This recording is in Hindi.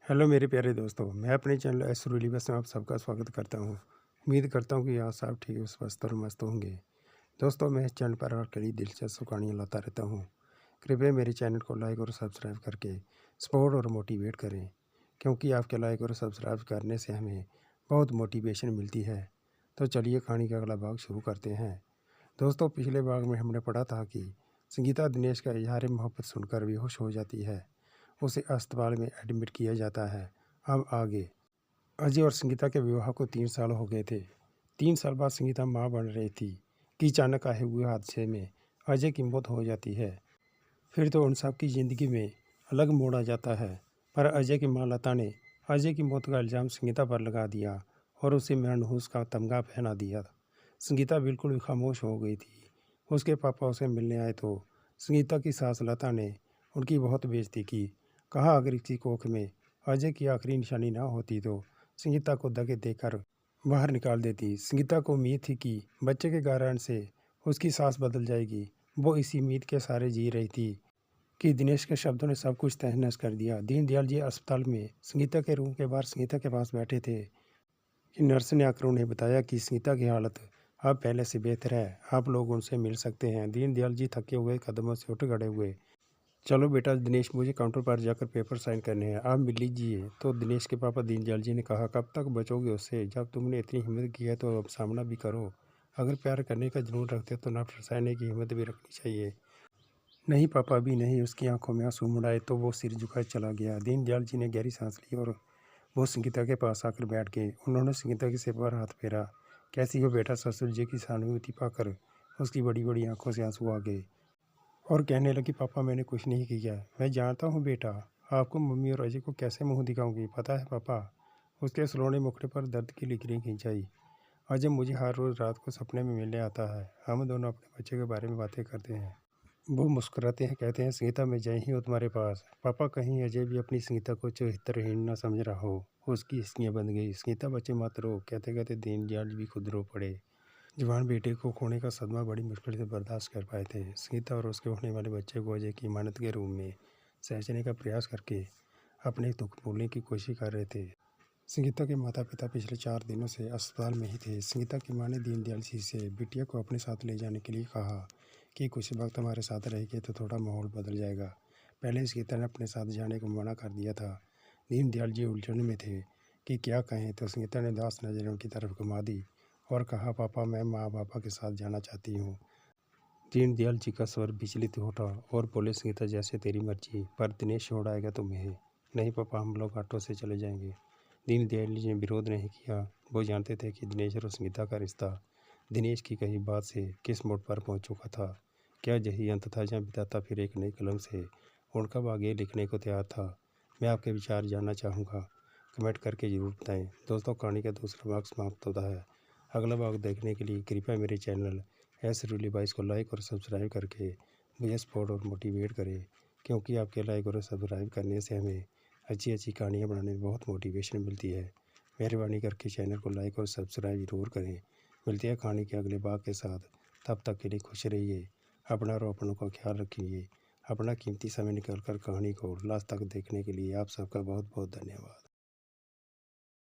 हेलो मेरे प्यारे दोस्तों, मैं अपने चैनल एस्ट्रोली बस में आप सबका स्वागत करता हूं। उम्मीद करता हूं कि आप सब ठीक स्वस्थ और मस्त होंगे। दोस्तों, मैं इस चैनल पर आपके लिए दिलचस्प कहानियाँ लाता रहता हूं। कृपया मेरे चैनल को लाइक और सब्सक्राइब करके सपोर्ट और मोटिवेट करें, क्योंकि आपके लाइक और सब्सक्राइब करने से हमें बहुत मोटिवेशन मिलती है। तो चलिए कहानी का अगला भाग शुरू करते हैं। दोस्तों, पिछले भाग में हमने पढ़ा था कि संगीता दिनेश का इजहार मोहब्बत सुनकर बेहोश हो जाती है। उसे अस्पताल में एडमिट किया जाता है। अब आगे। अजय और संगीता के विवाह को 3 साल हो गए थे। 3 साल बाद संगीता माँ बन रही थी कि अचानक आए हुए हादसे में अजय की मौत हो जाती है। फिर तो उन सब की ज़िंदगी में अलग मोड़ आ जाता है। पर अजय की माँ लता ने अजय की मौत का इल्ज़ाम संगीता पर लगा दिया और उसे मनहूस का तमगा पहना दिया। संगीता बिल्कुल भी खामोश हो गई थी। उसके पापा उसे मिलने आए तो संगीता की सास लता ने उनकी बहुत बेइज्जती की। कहा अगर इसी कोख में अजय की आखिरी निशानी ना होती तो संगीता को दगे देकर बाहर निकाल देती। संगीता को उम्मीद थी कि बच्चे के कारण से उसकी सांस बदल जाएगी। वो इसी उम्मीद के सहारे जी रही थी कि दिनेश के शब्दों ने सब कुछ तहस नहस कर दिया। दीनदयाल जी अस्पताल में संगीता के रूम के बाहर संगीता के पास बैठे थे कि नर्स ने आकर उन्हें बताया कि संगीता की हालत अब पहले से बेहतर है, आप लोग उनसे मिल सकते हैं। दीनदयाल जी थके हुए कदमों से उठ खड़े हुए। चलो बेटा दिनेश, मुझे काउंटर पर जाकर पेपर साइन करने हैं, आप मिल लीजिए। तो दिनेश के पापा दीनदयाल जी ने कहा, कब तक बचोगे उससे? जब तुमने इतनी हिम्मत की है तो अब सामना भी करो। अगर प्यार करने का जुनून रखते हो तो नफरत सहने की हिम्मत भी रखनी चाहिए। नहीं पापा, भी नहीं। उसकी आंखों में आंसू मुड़ाए तो वो सिर झुकाए चला गया। दीनदयाल जी ने गहरी सांस ली और वो संगीता के पास आकर बैठ गए। उन्होंने संगीता के सिर पर हाथ फेरा। कैसी हो बेटा? ससुर जी की सहानुभूति पाकर उसकी बड़ी बड़ी आंखों से आंसू आ गए और कहने लगी, पापा मैंने कुछ नहीं किया। मैं जानता हूँ बेटा, आपको मम्मी और अजय को कैसे मुंह दिखाऊंगी, पता है पापा। उसके सलोने मुखड़े पर दर्द की लकीरें खिंचाई। अजय मुझे हर रोज़ रात को सपने में मिलने आता है। हम दोनों अपने बच्चे के बारे में बातें करते हैं। वो मुस्कुराते हैं, कहते हैं, संगीता मैं जय ही हूँ तुम्हारे पास। पापा कहीं अजय भी अपनी संगीता को चरित्रहीन न समझ रहा हो। उसकी हिस्कियाँ बन गई। संगीता बच्चे मत रो, कहते कहते दीनदयाल भी खुद रो पड़े। जवान बेटे को खोने का सदमा बड़ी मुश्किल से बर्दाश्त कर पाए थे। संगीता और उसके होने वाले बच्चे को अजय की इमानत के रूम में सहजने का प्रयास करके अपने दुख भूलने की कोशिश कर रहे थे। संगीता के माता पिता पिछले 4 दिनों से अस्पताल में ही थे। संगीता की मां ने दीनदयाल जी से बिटिया को अपने साथ ले जाने के लिए कहा कि कुछ वक्त हमारे साथ रहेगी तो थोड़ा माहौल बदल जाएगा। पहले संगीता ने अपने साथ जाने को मना कर दिया था। दीनदयाल जी उलझन में थे कि क्या कहें, तो संगीता ने दास नजर उनकी तरफ घुमा दी और कहा, पापा मैं माँ पापा के साथ जाना चाहती हूँ। दीनदयाल जी का स्वर विचलित उठा और बोले, संगीता जैसे तेरी मर्जी, पर दिनेश छोड़ आएगा तुम्हें। नहीं पापा, हम लोग ऑटो से चले जाएंगे। दीनदयाल जी ने विरोध नहीं किया। वो जानते थे कि दिनेश और संगीता का रिश्ता दिनेश की कही बात से किस मोड़ पर पहुंच चुका था। क्या यही अंत था जहाँ विधाता फिर एक नई कलम से उनका भाग्य लिखने को तैयार था? मैं आपके विचार जानना चाहूँगा, कमेंट करके ज़रूर बताएं। दोस्तों, कहानी का दूसरा भाग समाप्त होता है। अगला भाग देखने के लिए कृपया मेरे चैनल एस रूली बाइस को लाइक और सब्सक्राइब करके मुझे सपोर्ट और मोटिवेट करें, क्योंकि आपके लाइक और सब्सक्राइब करने से हमें अच्छी अच्छी कहानियाँ बनाने में बहुत मोटिवेशन मिलती है। मेहरबानी करके चैनल को लाइक और सब्सक्राइब जरूर करें। मिलते हैं कहानी के अगले भाग के साथ। तब तक के लिए खुश रहिए, अपना और अपनों का ख्याल रखिए। अपना कीमती समय निकाल कर कहानी को लास्ट तक देखने के लिए आप सबका बहुत बहुत धन्यवाद।